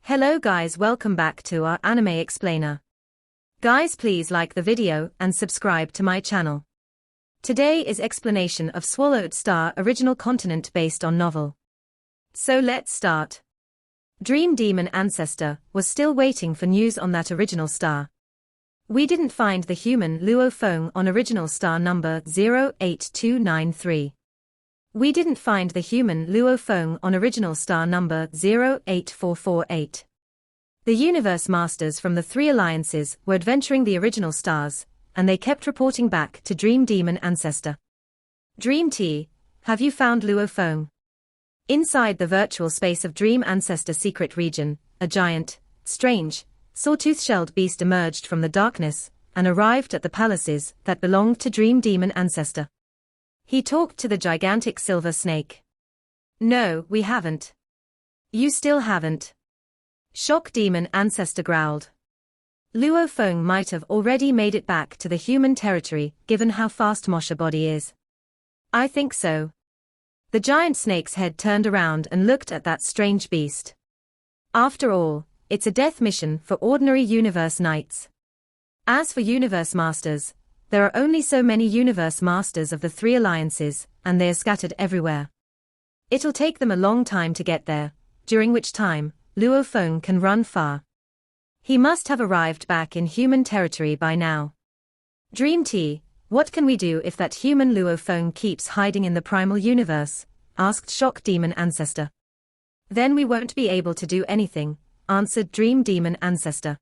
Hello guys, welcome back to our anime explainer. Guys, please like the video and subscribe to my channel. Today is explanation of Swallowed Star original continent based on novel. So let's start. Dream Demon Ancestor was still waiting for news on that original star. We didn't find the human Luo Feng on original star number 08293. We didn't find the human Luo Feng on original star number 08448. The Universe Masters from the three alliances were adventuring the original stars, and they kept reporting back to Dream Demon Ancestor. Dream T, have you found Luo Feng? Inside the virtual space of Dream Ancestor secret region, a giant, strange, sawtooth-shelled beast emerged from the darkness and arrived at the palaces that belonged to Dream Demon Ancestor. He talked to the gigantic silver snake. No, we haven't. You still haven't. Shock Demon Ancestor growled. Luo Feng might have already made it back to the human territory given how fast Mosha body is. I think so. The giant snake's head turned around and looked at that strange beast. After all, it's a death mission for ordinary Universe Knights. As for Universe Masters, there are only so many Universe Masters of the three alliances, and they are scattered everywhere. It'll take them a long time to get there, during which time, Luo Feng can run far. He must have arrived back in human territory by now. Dream T, what can we do if that human Luo Feng keeps hiding in the primal universe? Asked Shock Demon Ancestor. Then we won't be able to do anything, answered Dream Demon Ancestor.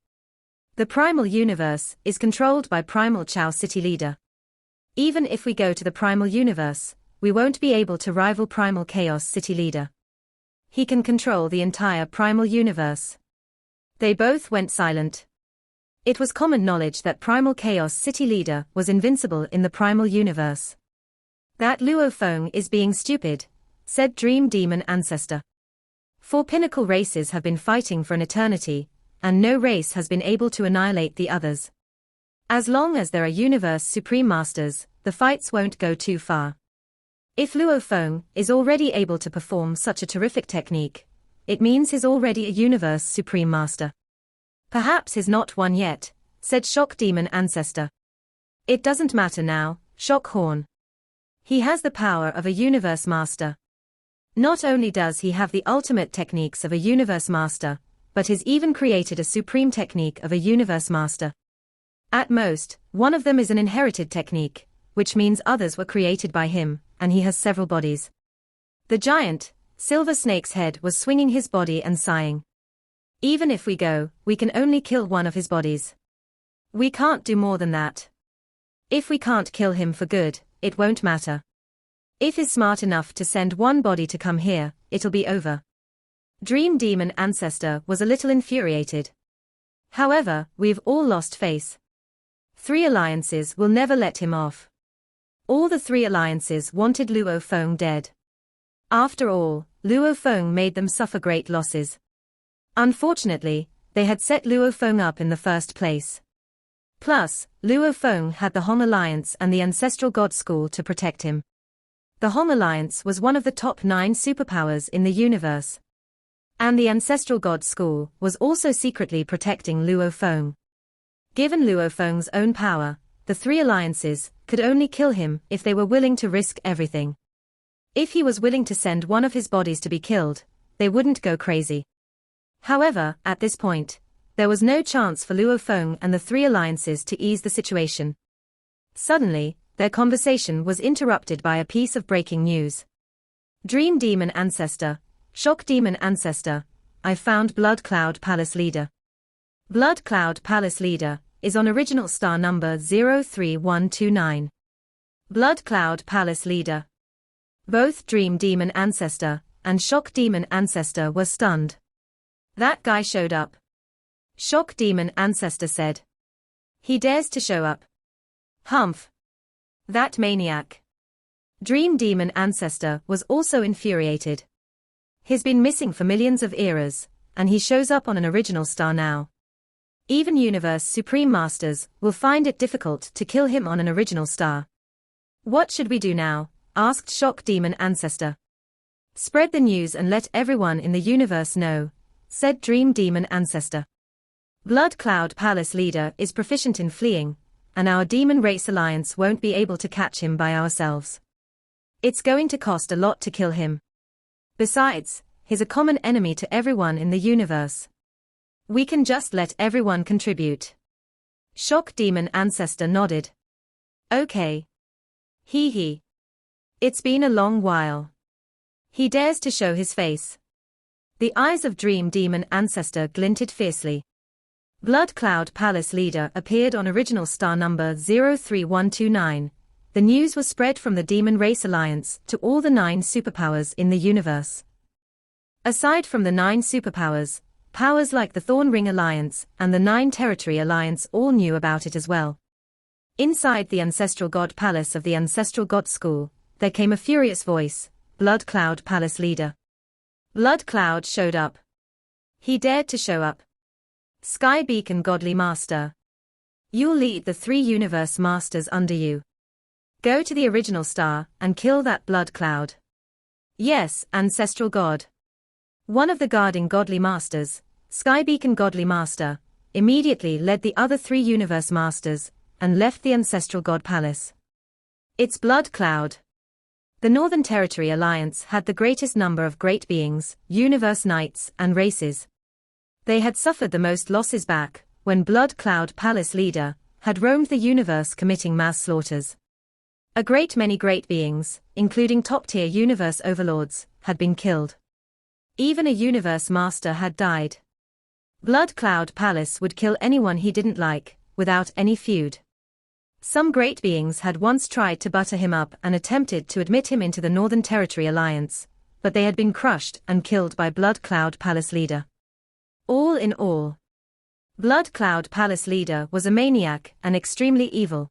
The primal universe is controlled by Primal Chao City Leader. Even if we go to the primal universe, we won't be able to rival Primal Chaos City Leader. He can control the entire primal universe. They both went silent. It was common knowledge that Primal Chaos City Leader was invincible in the primal universe. That Luo Feng is being stupid, said Dream Demon Ancestor. 4 pinnacle races have been fighting for an eternity, and no race has been able to annihilate the others. As long as there are Universe Supreme Masters, the fights won't go too far. If Luo Feng is already able to perform such a terrific technique, it means he's already a Universe Supreme Master. Perhaps he's not one yet, said Shock Demon Ancestor. It doesn't matter now, Shock Horn. He has the power of a Universe Master. Not only does he have the ultimate techniques of a Universe Master, but has even created a supreme technique of a Universe Master. At most, one of them is an inherited technique, which means others were created by him, and he has several bodies. The giant, silver snake's head was swinging his body and sighing. Even if we go, we can only kill one of his bodies. We can't do more than that. If we can't kill him for good, it won't matter. If he's smart enough to send one body to come here, it'll be over. Dream Demon Ancestor was a little infuriated. However, we've all lost face. 3 alliances will never let him off. All the 3 alliances wanted Luo Feng dead. After all, Luo Feng made them suffer great losses. Unfortunately, they had set Luo Feng up in the first place. Plus, Luo Feng had the Hong Alliance and the Ancestral God School to protect him. The Hong Alliance was one of the top 9 superpowers in the universe. And the Ancestral God School was also secretly protecting Luo Feng. Given Luo Feng's own power, the 3 alliances could only kill him if they were willing to risk everything. If he was willing to send one of his bodies to be killed, they wouldn't go crazy. However, at this point, there was no chance for Luo Feng and the 3 alliances to ease the situation. Suddenly, their conversation was interrupted by a piece of breaking news. Dream Demon Ancestor, Shock Demon Ancestor, I found Blood Cloud Palace Leader. Blood Cloud Palace Leader is on original star number 03129. Blood Cloud Palace Leader. Both Dream Demon Ancestor and Shock Demon Ancestor were stunned. That guy showed up. Shock Demon Ancestor said. He dares to show up. Humph. That maniac. Dream Demon Ancestor was also infuriated. He's been missing for millions of eras, and he shows up on an original star now. Even Universe Supreme Masters will find it difficult to kill him on an original star. What should we do now? Asked Shock Demon Ancestor. Spread the news and let everyone in the universe know, said Dream Demon Ancestor. Blood Cloud Palace leader is proficient in fleeing, and our Demon Race Alliance won't be able to catch him by ourselves. It's going to cost a lot to kill him. Besides, he's a common enemy to everyone in the universe. We can just let everyone contribute. Shock Demon Ancestor nodded. Okay. Hee hee. It's been a long while. He dares to show his face. The eyes of Dream Demon Ancestor glinted fiercely. Blood Cloud Palace leader appeared on original star number 03129. The news was spread from the Demon Race Alliance to all the 9 superpowers in the universe. Aside from the 9 superpowers, powers like the Thorn Ring Alliance and the 9 Territory Alliance all knew about it as well. Inside the Ancestral God Palace of the Ancestral God School, there came a furious voice, Blood Cloud Palace leader. Blood Cloud showed up. He dared to show up. Sky Beacon Godly Master. You'll lead the 3 Universe Masters under you. Go to the original star and kill that Blood Cloud. Yes, Ancestral God. One of the guarding Godly Masters, Sky Beacon Godly Master, immediately led the other 3 Universe Masters and left the Ancestral God Palace. It's Blood Cloud. The Northern Territory Alliance had the greatest number of great beings, universe knights, and races. They had suffered the most losses back when Blood Cloud Palace leader had roamed the universe committing mass slaughters. A great many great beings, including top-tier universe overlords, had been killed. Even a universe master had died. Blood Cloud Palace would kill anyone he didn't like, without any feud. Some great beings had once tried to butter him up and attempted to admit him into the Northern Territory Alliance, but they had been crushed and killed by Blood Cloud Palace leader. All in all, Blood Cloud Palace leader was a maniac and extremely evil.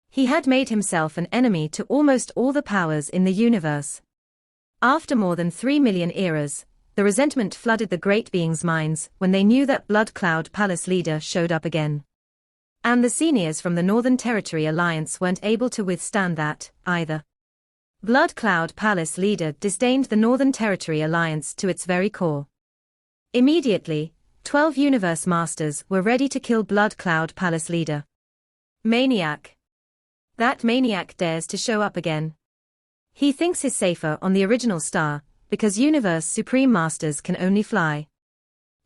He had made himself an enemy to almost all the powers in the universe. After more than 3 million eras, the resentment flooded the great beings' minds when they knew that Blood Cloud Palace leader showed up again. And the seniors from the Northern Territory Alliance weren't able to withstand that, either. Blood Cloud Palace leader disdained the Northern Territory Alliance to its very core. Immediately, 12 Universe Masters were ready to kill Blood Cloud Palace leader. Maniac. That maniac dares to show up again. He thinks he's safer on the original star, because Universe Supreme Masters can only fly.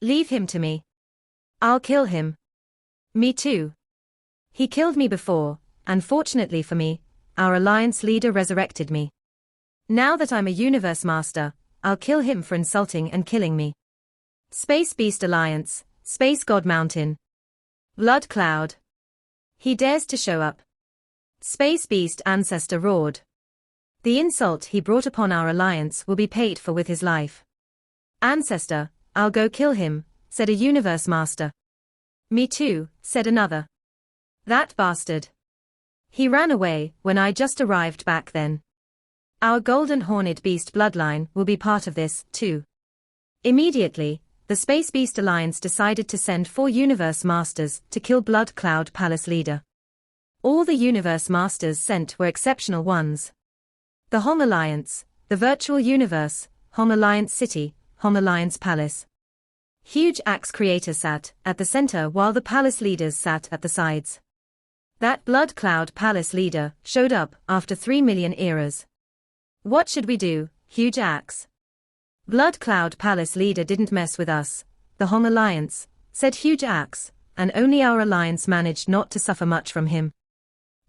Leave him to me. I'll kill him. Me too. He killed me before, and fortunately for me, our Alliance leader resurrected me. Now that I'm a Universe Master, I'll kill him for insulting and killing me. Space Beast Alliance, Space God Mountain. Blood Cloud. He dares to show up. Space Beast Ancestor roared. The insult he brought upon our alliance will be paid for with his life. Ancestor, I'll go kill him, said a Universe Master. Me too, said another. That bastard. He ran away when I just arrived back then. Our Golden Horned Beast bloodline will be part of this, too. Immediately, the Space Beast Alliance decided to send 4 Universe Masters to kill Blood Cloud Palace leader. All the Universe Masters sent were exceptional ones. The Hong Alliance, the Virtual Universe, Hong Alliance City, Hong Alliance Palace. Huge Axe Creator sat at the center while the palace leaders sat at the sides. That Blood Cloud Palace leader showed up after 3 million eras. What should we do, Huge Axe? Blood Cloud Palace leader didn't mess with us, the Hong Alliance, said Huge Axe, and only our alliance managed not to suffer much from him.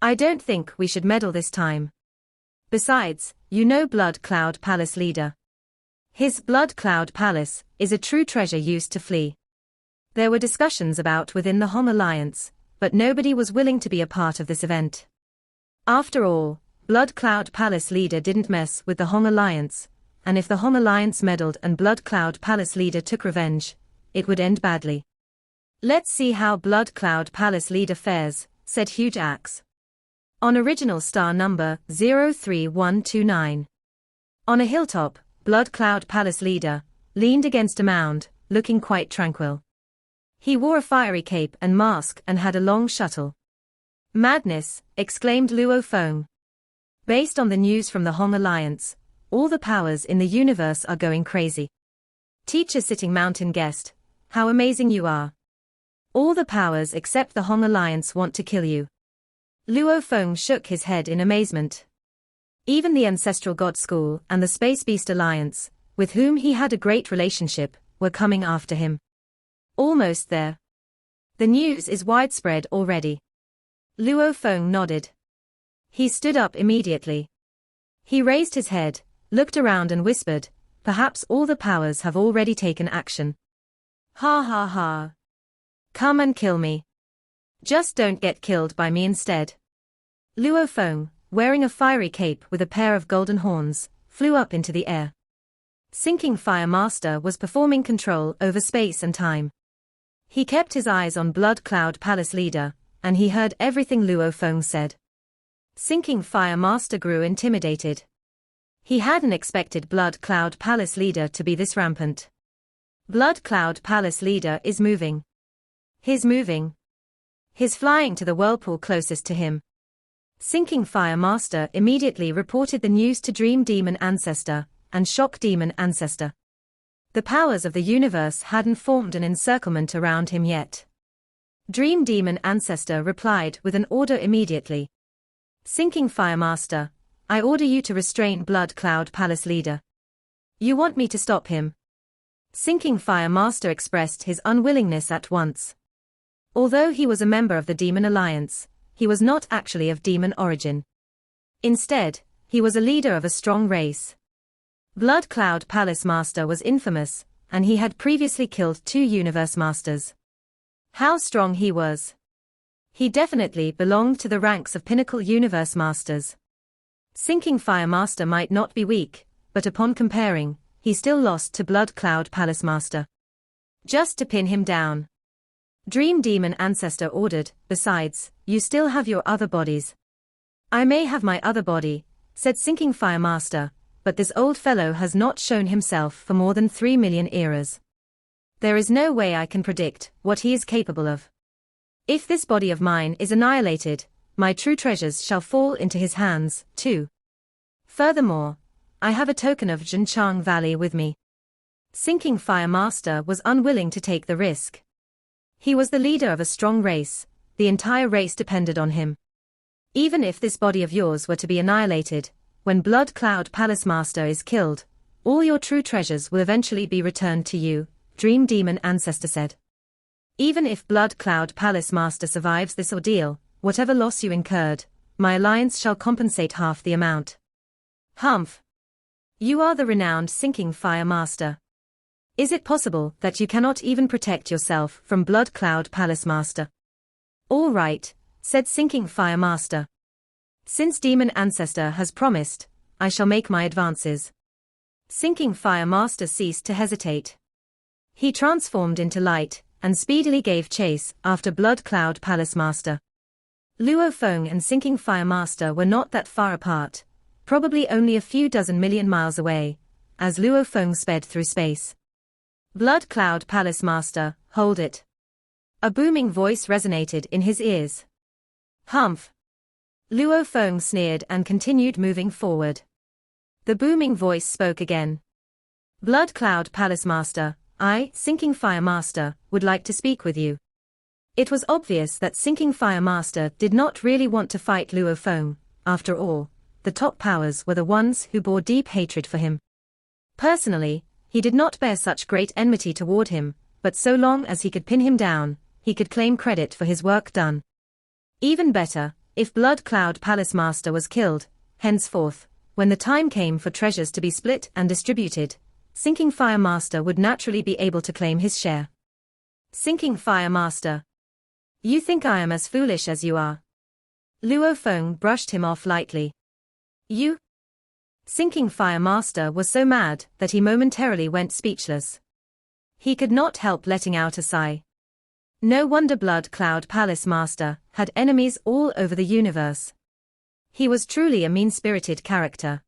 I don't think we should meddle this time. Besides, you know Blood Cloud Palace leader. His Blood Cloud Palace is a true treasure used to flee. There were discussions about within the Hong Alliance, but nobody was willing to be a part of this event. After all, Blood Cloud Palace leader didn't mess with the Hong Alliance, and if the Hong Alliance meddled and Blood Cloud Palace leader took revenge, it would end badly. Let's see how Blood Cloud Palace leader fares, said Huge Axe. On original star number 03129. On a hilltop, Blood Cloud Palace leader leaned against a mound, looking quite tranquil. He wore a fiery cape and mask and had a long shuttle. Madness, exclaimed Luo Feng. Based on the news from the Hong Alliance, all the powers in the universe are going crazy. Teacher sitting mountain guest, how amazing you are. All the powers except the Hong Alliance want to kill you. Luo Feng shook his head in amazement. Even the Ancestral God School and the Space Beast Alliance, with whom he had a great relationship, were coming after him. Almost there. The news is widespread already. Luo Feng nodded. He stood up immediately. He raised his head, looked around and whispered, perhaps all the powers have already taken action. Ha ha ha. Come and kill me. Just don't get killed by me instead. Luo Feng, wearing a fiery cape with a pair of golden horns, flew up into the air. Sinking Fire Master was performing control over space and time. He kept his eyes on Blood Cloud Palace leader, and he heard everything Luo Feng said. Sinking Fire Master grew intimidated. He hadn't expected Blood Cloud Palace leader to be this rampant. Blood Cloud Palace leader is moving. He's moving. He's flying to the whirlpool closest to him. Sinking Fire Master immediately reported the news to Dream Demon Ancestor and Shock Demon Ancestor. The powers of the universe hadn't formed an encirclement around him yet. Dream Demon Ancestor replied with an order immediately. Sinking Fire Master, I order you to restrain Blood Cloud Palace leader. You want me to stop him? Sinking Fire Master expressed his unwillingness at once. Although he was a member of the Demon Alliance, he was not actually of demon origin. Instead, he was a leader of a strong race. Blood Cloud Palace Master was infamous, and he had previously killed 2 Universe Masters. How strong he was! He definitely belonged to the ranks of Pinnacle Universe Masters. Sinking Fire Master might not be weak, but upon comparing, he still lost to Blood Cloud Palace Master. Just to pin him down. Dream Demon Ancestor ordered, besides, you still have your other bodies. I may have my other body, said Sinking Fire Master, but this old fellow has not shown himself for more than 3 million eras. There is no way I can predict what he is capable of. If this body of mine is annihilated, my true treasures shall fall into his hands, too. Furthermore, I have a token of Zhenchang Valley with me. Sinking Fire Master was unwilling to take the risk. He was the leader of a strong race, the entire race depended on him. Even if this body of yours were to be annihilated, when Blood Cloud Palace Master is killed, all your true treasures will eventually be returned to you, Dream Demon Ancestor said. Even if Blood Cloud Palace Master survives this ordeal, whatever loss you incurred, my alliance shall compensate half the amount. Humph! You are the renowned Sinking Fire Master. Is it possible that you cannot even protect yourself from Blood Cloud Palace Master? All right, said Sinking Fire Master. Since Demon Ancestor has promised, I shall make my advances. Sinking Fire Master ceased to hesitate. He transformed into light, and speedily gave chase after Blood Cloud Palace Master. Luo Feng and Sinking Fire Master were not that far apart, probably only a few dozen million miles away, as Luo Feng sped through space. Blood Cloud Palace Master, hold it. A booming voice resonated in his ears. Humph! Luo Feng sneered and continued moving forward. The booming voice spoke again. Blood Cloud Palace Master, I, Sinking Fire Master, would like to speak with you. It was obvious that Sinking Fire Master did not really want to fight Luo Feng. After all, the top powers were the ones who bore deep hatred for him. Personally, he did not bear such great enmity toward him, but so long as he could pin him down, he could claim credit for his work done. Even better, if Blood Cloud Palace Master was killed, henceforth, when the time came for treasures to be split and distributed, Sinking Fire Master would naturally be able to claim his share. Sinking Fire Master. You think I am as foolish as you are? Luo Feng brushed him off lightly. You? Sinking Fire Master was so mad that he momentarily went speechless. He could not help letting out a sigh. No wonder Blood Cloud Palace Master had enemies all over the universe. He was truly a mean-spirited character.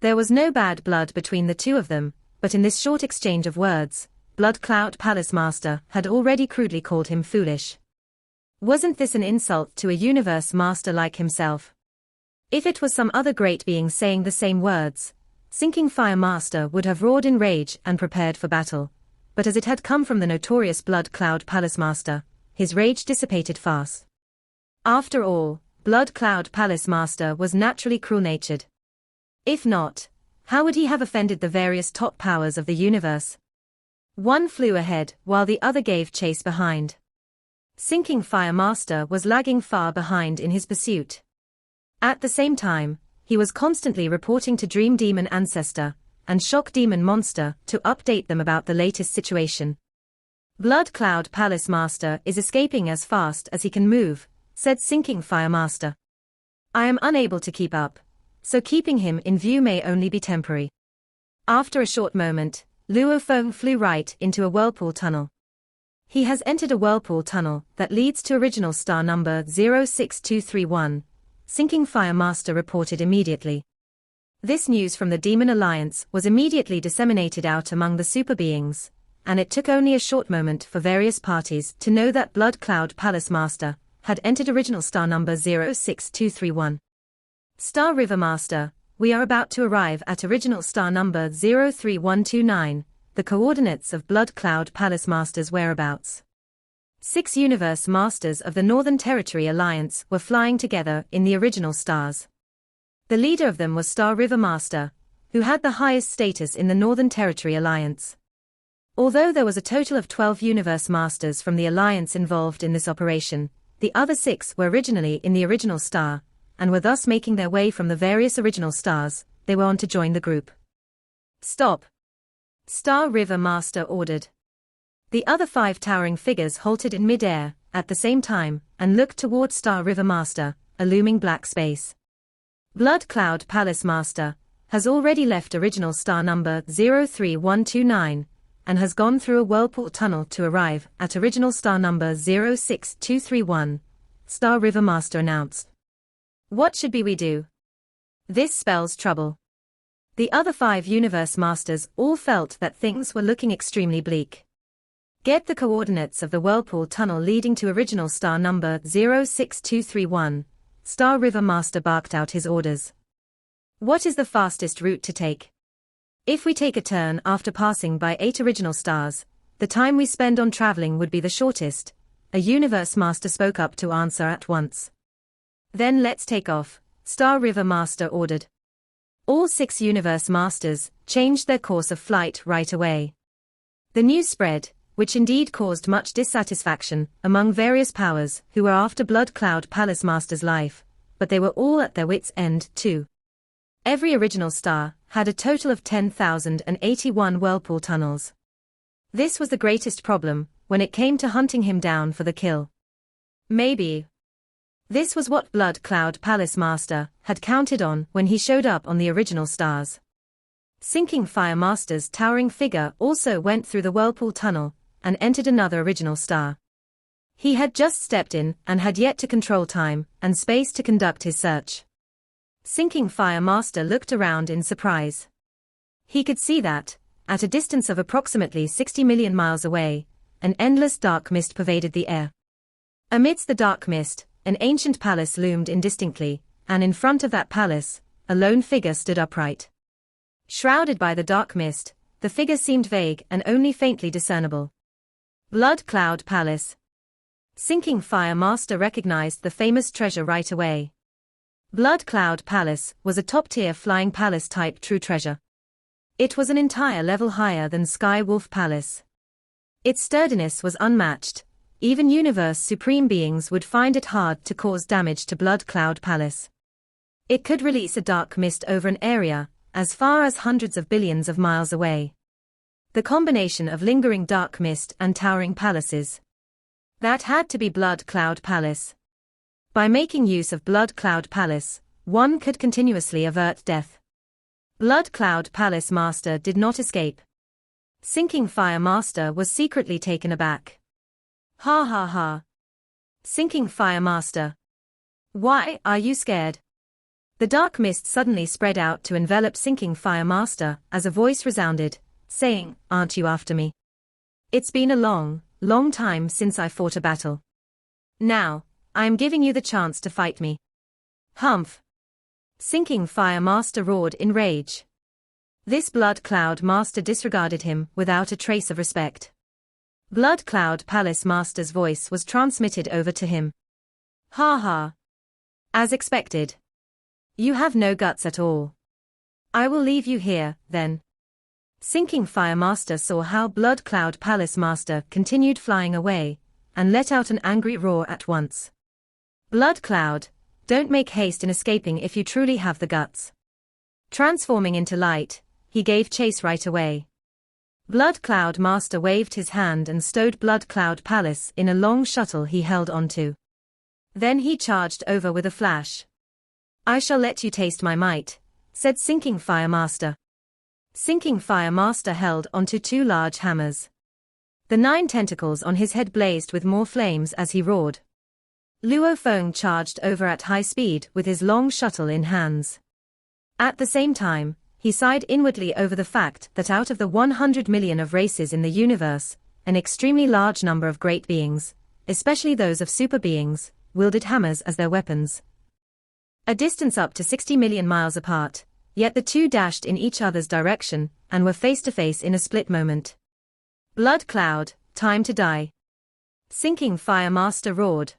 There was no bad blood between the two of them, but in this short exchange of words, Blood Cloud Palace Master had already crudely called him foolish. Wasn't this an insult to a universe master like himself? If it was some other great being saying the same words, Sinking Fire Master would have roared in rage and prepared for battle, but as it had come from the notorious Blood Cloud Palace Master, his rage dissipated fast. After all, Blood Cloud Palace Master was naturally cruel-natured. If not, how would he have offended the various top powers of the universe? One flew ahead while the other gave chase behind. Sinking Fire Master was lagging far behind in his pursuit. At the same time, he was constantly reporting to Dream Demon Ancestor and Shock Demon Monster to update them about the latest situation. Blood Cloud Palace Master is escaping as fast as he can move, said Sinking Fire Master. I am unable to keep up, so keeping him in view may only be temporary. After a short moment, Luo Feng flew right into a whirlpool tunnel. He has entered a whirlpool tunnel that leads to original star number 06231, Sinking Fire Master reported immediately. This news from the Demon Alliance was immediately disseminated out among the super beings, and it took only a short moment for various parties to know that Blood Cloud Palace Master had entered original star number 06231. Star River Master, we are about to arrive at original star number 03129, the coordinates of Blood Cloud Palace Master's whereabouts. 6 Universe Masters of the Northern Territory Alliance were flying together in the original stars. The leader of them was Star River Master, who had the highest status in the Northern Territory Alliance. Although there was a total of 12 Universe Masters from the Alliance involved in this operation, the other 6 were originally in the original star, and were thus making their way from the various original stars they were on to join the group. Stop! Star River Master ordered. The other 5 towering figures halted in mid-air, at the same time, and looked toward Star River Master, a looming black space. Blood Cloud Palace Master has already left original star number 03129, and has gone through a whirlpool tunnel to arrive at original star number 06231, Star River Master announced. What should we do? This spells trouble. The other 5 Universe Masters all felt that things were looking extremely bleak. Get the coordinates of the whirlpool tunnel leading to original star number 06231, Star River Master barked out his orders. What is the fastest route to take? If we take a turn after passing by 8 original stars, the time we spend on traveling would be the shortest, a Universe Master spoke up to answer at once. Then let's take off, Star River Master ordered. All 6 Universe Masters changed their course of flight right away. The news spread, which indeed caused much dissatisfaction among various powers who were after Blood Cloud Palace Master's life, but they were all at their wits' end too. Every original star had a total of 10,081 whirlpool tunnels. This was the greatest problem when it came to hunting him down for the kill. Maybe this was what Blood Cloud Palace Master had counted on when he showed up on the original stars. Sinking Fire Master's towering figure also went through the whirlpool tunnel and entered another original star. He had just stepped in and had yet to control time and space to conduct his search. Sinking Fire Master looked around in surprise. He could see that, at a distance of approximately 60 million miles away, an endless dark mist pervaded the air. Amidst the dark mist, an ancient palace loomed indistinctly, and in front of that palace, a lone figure stood upright. Shrouded by the dark mist, the figure seemed vague and only faintly discernible. Blood Cloud Palace. Sinking Fire Master recognized the famous treasure right away. Blood Cloud Palace was a top-tier flying palace-type true treasure. It was an entire level higher than Sky Wolf Palace. Its sturdiness was unmatched. Even Universe Supreme Beings would find it hard to cause damage to Blood Cloud Palace. It could release a dark mist over an area as far as hundreds of billions of miles away. The combination of lingering dark mist and towering palaces. That had to be Blood Cloud Palace. By making use of Blood Cloud Palace, one could continuously avert death. Blood Cloud Palace Master did not escape. Sinking Fire Master was secretly taken aback. Ha ha ha. Sinking Fire Master. Why are you scared? The dark mist suddenly spread out to envelop Sinking Fire Master as a voice resounded, saying, "Aren't you after me? It's been a long, long time since I fought a battle. Now, I am giving you the chance to fight me." Humph. Sinking Fire Master roared in rage. This Blood Cloud Master disregarded him without a trace of respect. Blood Cloud Palace Master's voice was transmitted over to him. Ha ha. As expected. You have no guts at all. I will leave you here, then. Sinking Fire Master saw how Blood Cloud Palace Master continued flying away, and let out an angry roar at once. Blood Cloud, don't make haste in escaping if you truly have the guts. Transforming into light, he gave chase right away. Blood Cloud Master waved his hand and stowed Blood Cloud Palace in a long shuttle he held onto. Then he charged over with a flash. I shall let you taste my might, said Sinking Fire Master. Sinking Fire Master held onto two large hammers. The 9 tentacles on his head blazed with more flames as he roared. Luo Feng charged over at high speed with his long shuttle in hands. At the same time, he sighed inwardly over the fact that out of the 100 million of races in the universe, an extremely large number of great beings, especially those of super beings, wielded hammers as their weapons. A distance up to 60 million miles apart, yet the two dashed in each other's direction, and were face to face in a split moment. Blood Cloud, time to die. Sinking Fire Master roared.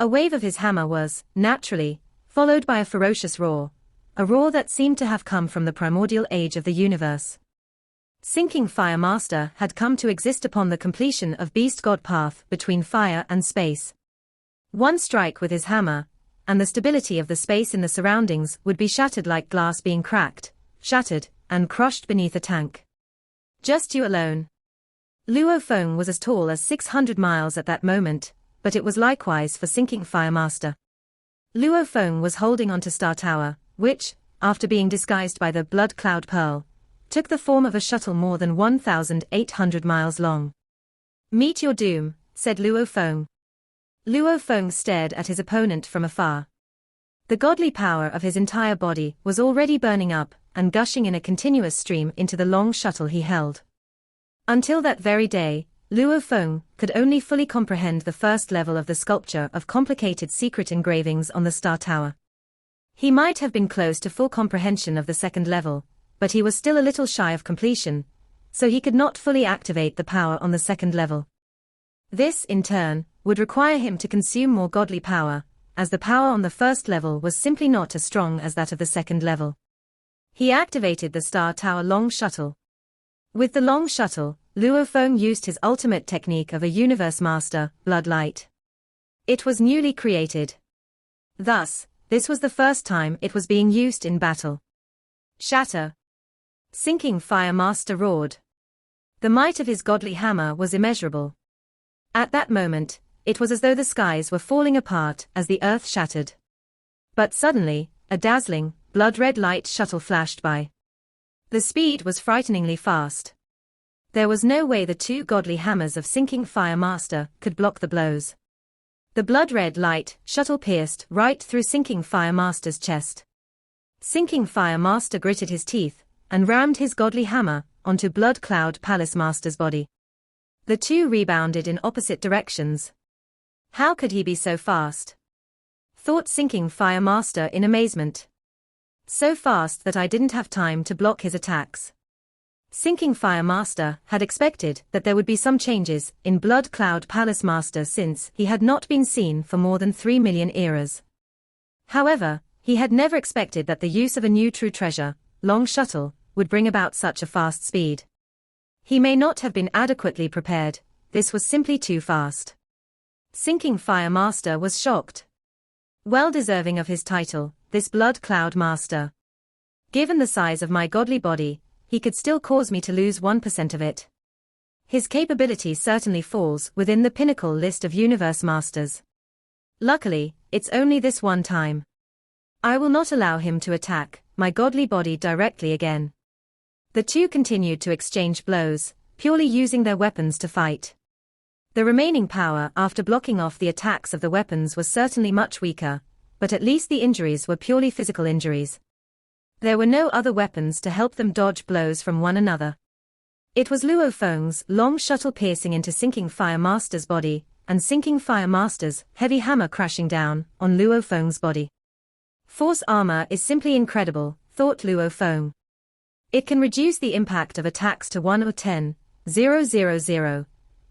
A wave of his hammer was, naturally, followed by a ferocious roar, a roar that seemed to have come from the primordial age of the universe. Sinking Fire Master had come to exist upon the completion of Beast God path between fire and space. One strike with his hammer, and the stability of the space in the surroundings would be shattered like glass being cracked, shattered, and crushed beneath a tank. Just you alone. Luo Feng was as tall as 600 miles at that moment, but it was likewise for Sinking Fire Master. Luo Feng was holding onto Star Tower, which, after being disguised by the Blood Cloud Pearl, took the form of a shuttle more than 1,800 miles long. Meet your doom, said Luo Feng. Luo Feng stared at his opponent from afar. The godly power of his entire body was already burning up and gushing in a continuous stream into the long shuttle he held. Until that very day, Luo Feng could only fully comprehend the first level of the sculpture of complicated secret engravings on the Star Tower. He might have been close to full comprehension of the second level, but he was still a little shy of completion, so he could not fully activate the power on the second level. This, in turn, would require him to consume more godly power, as the power on the first level was simply not as strong as that of the second level. He activated the Star Tower long shuttle. With the long shuttle, Luo Feng used his ultimate technique of a universe master, Bloodlight. It was newly created. Thus, this was the first time it was being used in battle. Shatter! Sinking Fire Master roared. The might of his godly hammer was immeasurable. At that moment, it was as though the skies were falling apart as the earth shattered. But suddenly, a dazzling, blood-red light shuttle flashed by. The speed was frighteningly fast. There was no way the two godly hammers of Sinking Fire Master could block the blows. The blood-red light shuttle pierced right through Sinking Fire Master's chest. Sinking Fire Master gritted his teeth and rammed his godly hammer onto Blood Cloud Palace Master's body. The two rebounded in opposite directions. How could he be so fast? Thought Sinking Fire Master in amazement. So fast that I didn't have time to block his attacks. Sinking Fire Master had expected that there would be some changes in Blood Cloud Palace Master since he had not been seen for more than 3 million eras. However, he had never expected that the use of a new true treasure, long shuttle, would bring about such a fast speed. He may not have been adequately prepared, this was simply too fast. Sinking Fire Master was shocked. Well deserving of his title, this Blood Cloud Master. Given the size of my godly body, he could still cause me to lose 1% of it. His capability certainly falls within the pinnacle list of universe masters. Luckily, it's only this one time. I will not allow him to attack my godly body directly again. The two continued to exchange blows, purely using their weapons to fight. The remaining power after blocking off the attacks of the weapons was certainly much weaker, but at least the injuries were purely physical injuries. There were no other weapons to help them dodge blows from one another. It was Luo Feng's long shuttle piercing into Sinking Fire Master's body, and Sinking Fire Master's heavy hammer crashing down on Luo Feng's body. Force armor is simply incredible, thought Luo Feng. It can reduce the impact of attacks to 1 or 10,000,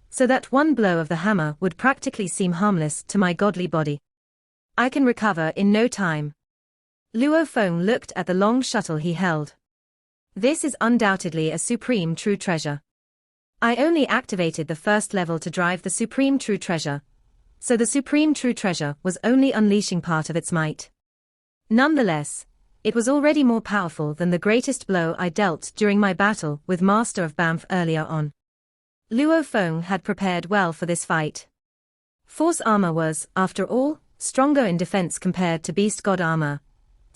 so that one blow of the hammer would practically seem harmless to my godly body. I can recover in no time. Luo Feng looked at the long shuttle he held. This is undoubtedly a supreme true treasure. I only activated the first level to drive the supreme true treasure, so the supreme true treasure was only unleashing part of its might. Nonetheless, it was already more powerful than the greatest blow I dealt during my battle with Master of Banff earlier on. Luo Feng had prepared well for this fight. Force armor was, after all, stronger in defense compared to Beast God armor,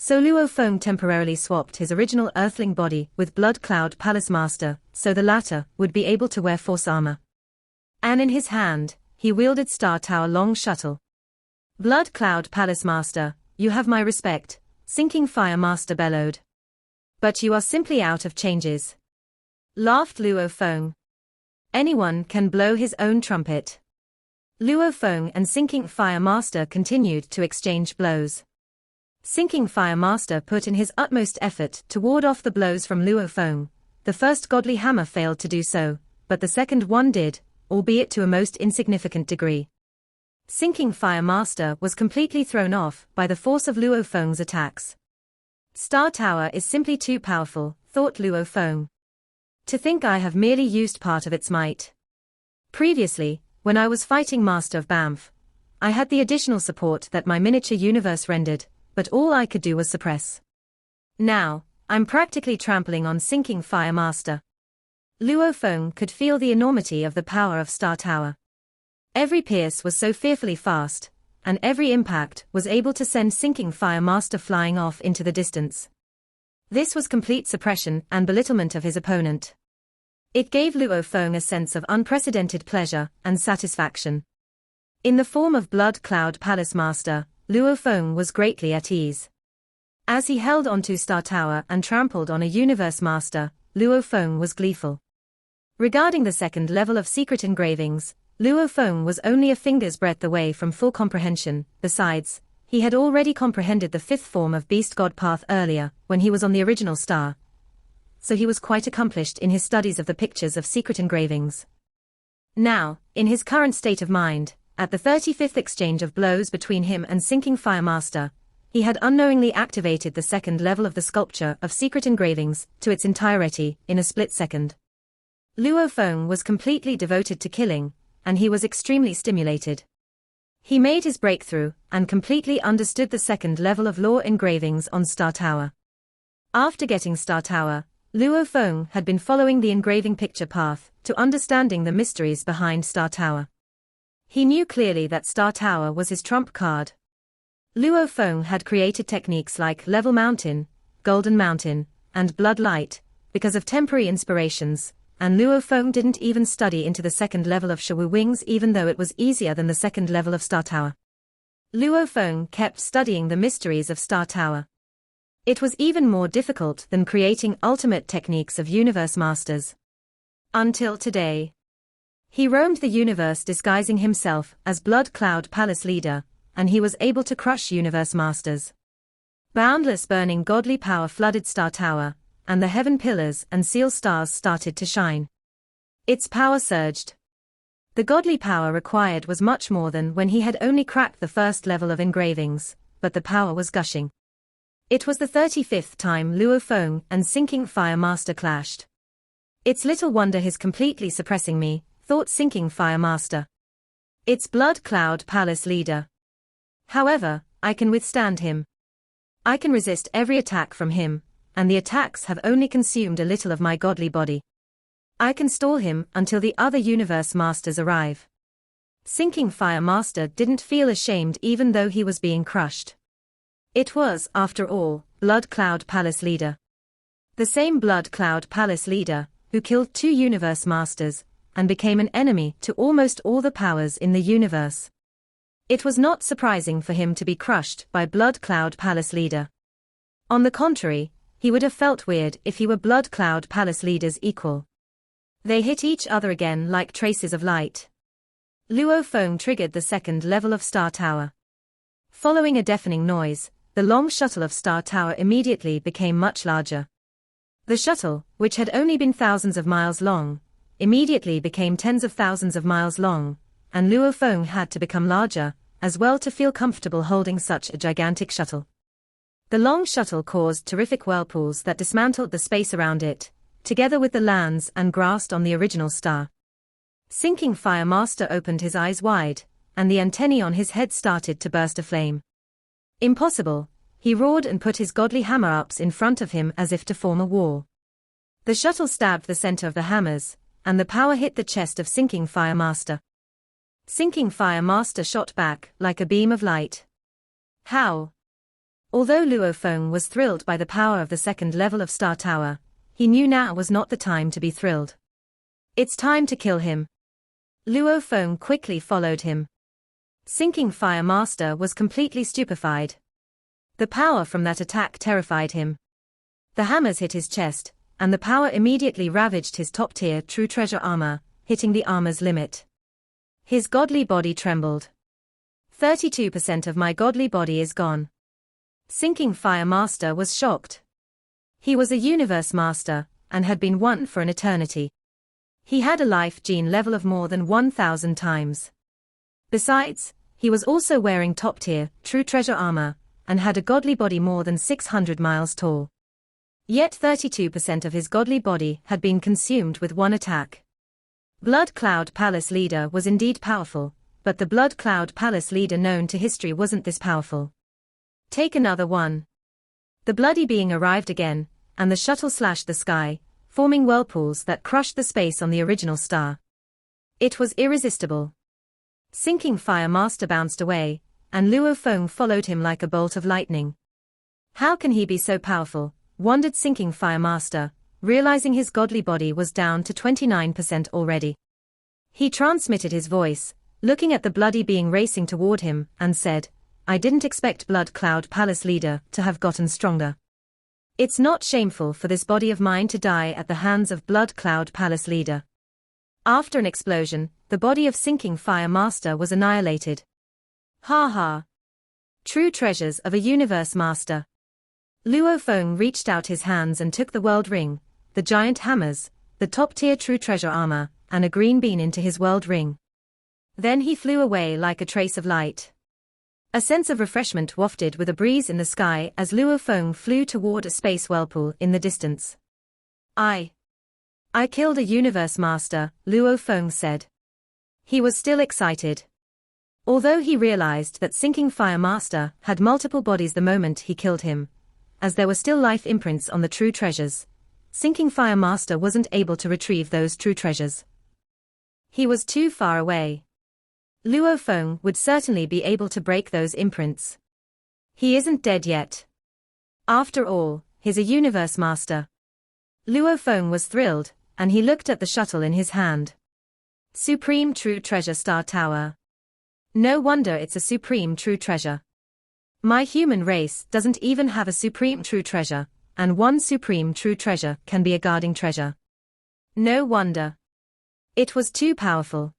so Luo Feng temporarily swapped his original Earthling body with Blood Cloud Palace Master, so the latter would be able to wear force armor. And in his hand, he wielded Star Tower Long Shuttle. Blood Cloud Palace Master, you have my respect, Sinking Fire Master bellowed. But you are simply out of changes. Laughed Luo Feng. Anyone can blow his own trumpet. Luo Feng and Sinking Fire Master continued to exchange blows. Sinking Fire Master put in his utmost effort to ward off the blows from Luo Feng. The first godly hammer failed to do so, but the second one did, albeit to a most insignificant degree. Sinking Fire Master was completely thrown off by the force of Luo Feng's attacks. Star Tower is simply too powerful, thought Luo Feng. To think I have merely used part of its might. Previously, when I was fighting Master of Banff, I had the additional support that my miniature universe rendered, but all I could do was suppress. Now, I'm practically trampling on Sinking Fire Master. Luo Feng could feel the enormity of the power of Star Tower. Every pierce was so fearfully fast, and every impact was able to send Sinking Fire Master flying off into the distance. This was complete suppression and belittlement of his opponent. It gave Luo Feng a sense of unprecedented pleasure and satisfaction. In the form of Blood Cloud Palace Master, Luo Feng was greatly at ease. As he held onto Star Tower and trampled on a Universe Master, Luo Feng was gleeful. Regarding the second level of secret engravings, Luo Feng was only a finger's breadth away from full comprehension. Besides, he had already comprehended the fifth form of Beast God Path earlier, when he was on the original star. So he was quite accomplished in his studies of the pictures of secret engravings. Now, in his current state of mind, at the 35th exchange of blows between him and Sinking Fire Master, he had unknowingly activated the second level of the sculpture of secret engravings to its entirety in a split second. Luo Feng was completely devoted to killing, and he was extremely stimulated. He made his breakthrough and completely understood the second level of law engravings on Star Tower. After getting Star Tower, Luo Feng had been following the engraving picture path to understanding the mysteries behind Star Tower. He knew clearly that Star Tower was his trump card. Luo Feng had created techniques like Level Mountain, Golden Mountain, and Blood Light, because of temporary inspirations, and Luo Feng didn't even study into the second level of Shawu Wings even though it was easier than the second level of Star Tower. Luo Feng kept studying the mysteries of Star Tower. It was even more difficult than creating ultimate techniques of Universe Masters. Until today. He roamed the universe disguising himself as Blood Cloud Palace Leader, and he was able to crush Universe Masters. Boundless burning godly power flooded Star Tower, and the heaven pillars and seal stars started to shine. Its power surged. The godly power required was much more than when he had only cracked the first level of engravings, but the power was gushing. It was the 35th time Luo Feng and Sinking Fire Master clashed. It's little wonder he's completely suppressing me, thought Sinking Fire Master. It's Blood Cloud Palace Leader. However, I can withstand him. I can resist every attack from him, and the attacks have only consumed a little of my godly body. I can stall him until the other Universe Masters arrive. Sinking Fire Master didn't feel ashamed even though he was being crushed. It was, after all, Blood Cloud Palace Leader. The same Blood Cloud Palace Leader, who killed 2 Universe Masters, and became an enemy to almost all the powers in the universe. It was not surprising for him to be crushed by Blood Cloud Palace Leader. On the contrary, he would have felt weird if he were Blood Cloud Palace Leader's equal. They hit each other again like traces of light. Luo Feng triggered the second level of Star Tower. Following a deafening noise, the long shuttle of Star Tower immediately became much larger. The shuttle, which had only been thousands of miles long, immediately became tens of thousands of miles long, and Luo Feng had to become larger, as well to feel comfortable holding such a gigantic shuttle. The long shuttle caused terrific whirlpools that dismantled the space around it, together with the lands and grasped on the original star. Sinking Fire Master opened his eyes wide, and the antennae on his head started to burst aflame. Impossible, he roared and put his godly hammer-ups in front of him as if to form a wall. The shuttle stabbed the center of the hammers, and the power hit the chest of Sinking Fire Master. Sinking Fire Master shot back like a beam of light. How? Although Luo Feng was thrilled by the power of the second level of Star Tower, he knew now was not the time to be thrilled. It's time to kill him. Luo Feng quickly followed him. Sinking Fire Master was completely stupefied. The power from that attack terrified him. The hammers hit his chest, and the power immediately ravaged his top-tier true treasure armor, hitting the armor's limit. His godly body trembled. 32% of my godly body is gone. Sinking Fire Master was shocked. He was a universe master, and had been one for an eternity. He had a life gene level of more than 1,000 times. Besides, he was also wearing top-tier true treasure armor, and had a godly body more than 600 miles tall. Yet 32% of his godly body had been consumed with one attack. Blood Cloud Palace leader was indeed powerful, but the Blood Cloud Palace leader known to history wasn't this powerful. Take another one. The bloody being arrived again, and the shuttle slashed the sky, forming whirlpools that crushed the space on the original star. It was irresistible. Sinking Fire Master bounced away, and Luo Feng followed him like a bolt of lightning. How can he be so powerful, wondered Sinking Fire Master, realizing his godly body was down to 29% already. He transmitted his voice, looking at the bloody being racing toward him, and said, I didn't expect Blood Cloud Palace leader to have gotten stronger. It's not shameful for this body of mine to die at the hands of Blood Cloud Palace leader. After an explosion, the body of Sinking Fire Master was annihilated. Ha ha. True treasures of a universe master. Luo Feng reached out his hands and took the world ring, the giant hammers, the top-tier true treasure armor, and a green bean into his world ring. Then he flew away like a trace of light. A sense of refreshment wafted with a breeze in the sky as Luo Feng flew toward a space whirlpool in the distance. I killed a universe master, Luo Feng said. He was still excited. Although he realized that Sinking Fire Master had multiple bodies the moment he killed him, as there were still life imprints on the true treasures, Sinking Fire Master wasn't able to retrieve those true treasures. He was too far away. Luo Feng would certainly be able to break those imprints. He isn't dead yet. After all, he's a universe master. Luo Feng was thrilled, and he looked at the shuttle in his hand. Supreme True Treasure Star Tower. No wonder it's a supreme true treasure. My human race doesn't even have a supreme true treasure, and one supreme true treasure can be a guarding treasure. No wonder. It was too powerful.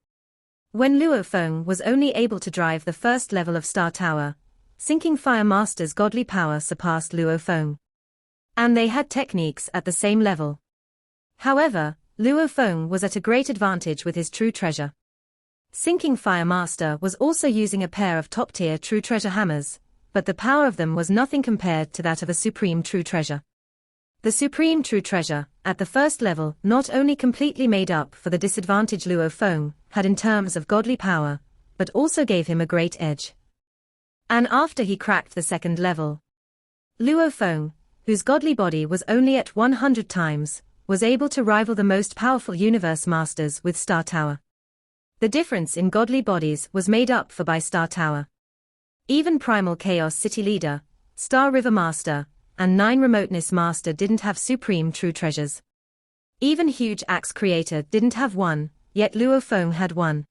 When Luo Feng was only able to drive the first level of Star Tower, Sinking Fire Master's godly power surpassed Luo Feng. And they had techniques at the same level. However, Luo Feng was at a great advantage with his true treasure. Sinking Fire Master was also using a pair of top-tier true treasure hammers, but the power of them was nothing compared to that of a supreme true treasure. The supreme true treasure, at the first level, not only completely made up for the disadvantage Luo Feng had in terms of godly power, but also gave him a great edge. And after he cracked the second level, Luo Feng, whose godly body was only at 100 times, was able to rival the most powerful universe masters with Star Tower. The difference in godly bodies was made up for by Star Tower. Even Primal Chaos City Leader, Star River Master, and 9 Remoteness Master didn't have supreme true treasures. Even Huge Axe Creator didn't have one, yet Luo Feng had one.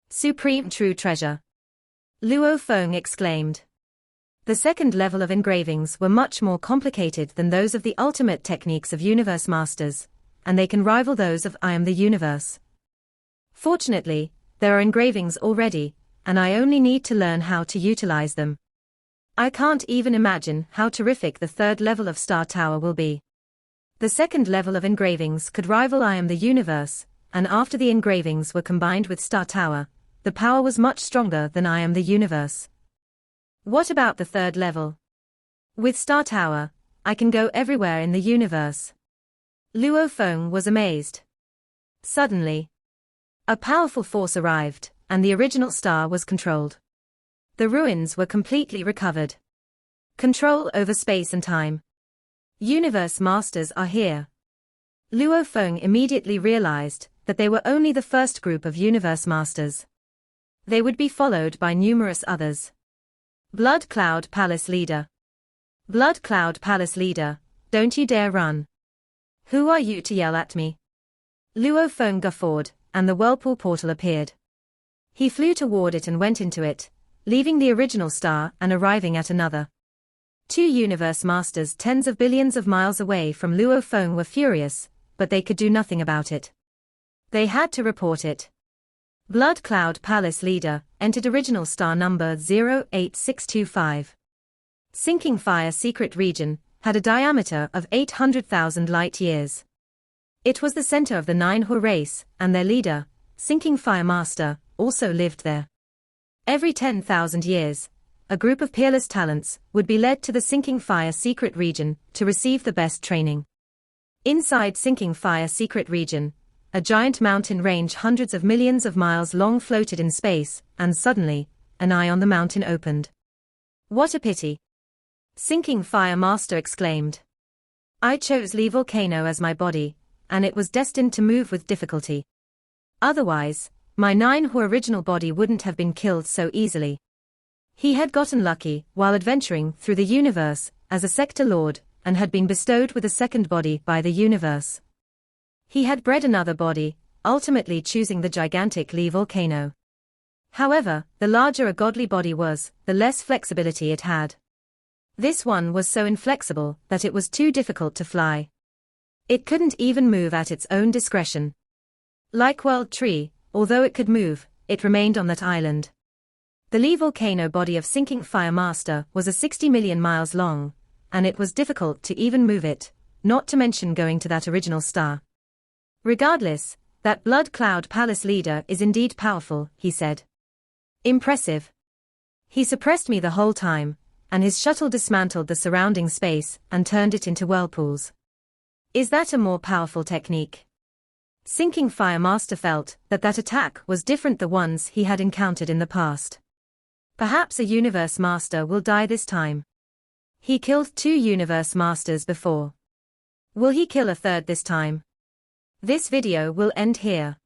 Supreme true treasure. Luo Feng exclaimed. The second level of engravings were much more complicated than those of the ultimate techniques of Universe Masters, and they can rival those of I Am the Universe. Fortunately, there are engravings already, and I only need to learn how to utilize them. I can't even imagine how terrific the third level of Star Tower will be. The second level of engravings could rival I Am the Universe, and after the engravings were combined with Star Tower, the power was much stronger than I Am the Universe. What about the third level? With Star Tower, I can go everywhere in the universe. Luo Feng was amazed. Suddenly, a powerful force arrived, and the original star was controlled. The ruins were completely recovered. Control over space and time. Universe Masters are here. Luo Feng immediately realized that they were only the first group of Universe Masters. They would be followed by numerous others. Blood Cloud Palace Leader. Blood Cloud Palace Leader, don't you dare run. Who are you to yell at me? Luo Feng guffawed, and the whirlpool portal appeared. He flew toward it and went into it, leaving the original star and arriving at another. Two Universe Masters tens of billions of miles away from Luo Feng were furious, but they could do nothing about it. They had to report it. Blood Cloud Palace Leader entered original star number 08625. Sinking Fire Secret Region had a diameter of 800,000 light-years. It was the center of the Nine Hua race, and their leader, Sinking Fire Master, also lived there. Every 10,000 years, a group of peerless talents would be led to the Sinking Fire Secret Region to receive the best training. Inside Sinking Fire Secret Region, a giant mountain range hundreds of millions of miles long floated in space, and suddenly, an eye on the mountain opened. What a pity! Sinking Fire Master exclaimed. I chose Li Volcano as my body, and it was destined to move with difficulty. Otherwise, my Nine Hua original body wouldn't have been killed so easily. He had gotten lucky while adventuring through the universe as a sector lord, and had been bestowed with a second body by the universe. He had bred another body, ultimately choosing the gigantic Li Volcano. However, the larger a godly body was, the less flexibility it had. This one was so inflexible that it was too difficult to fly. It couldn't even move at its own discretion. Like World Tree, although it could move, it remained on that island. The Li Volcano body of Sinking Fire Master was a 60 million miles long, and it was difficult to even move it, not to mention going to that original star. Regardless, that Blood Cloud Palace Leader is indeed powerful, he said. Impressive. He suppressed me the whole time, and his shuttle dismantled the surrounding space and turned it into whirlpools. Is that a more powerful technique? Sinking Fire Master felt that that attack was different the ones he had encountered in the past. Perhaps a Universe Master will die this time. He killed 2 Universe Masters before. Will he kill a third this time? This video will end here.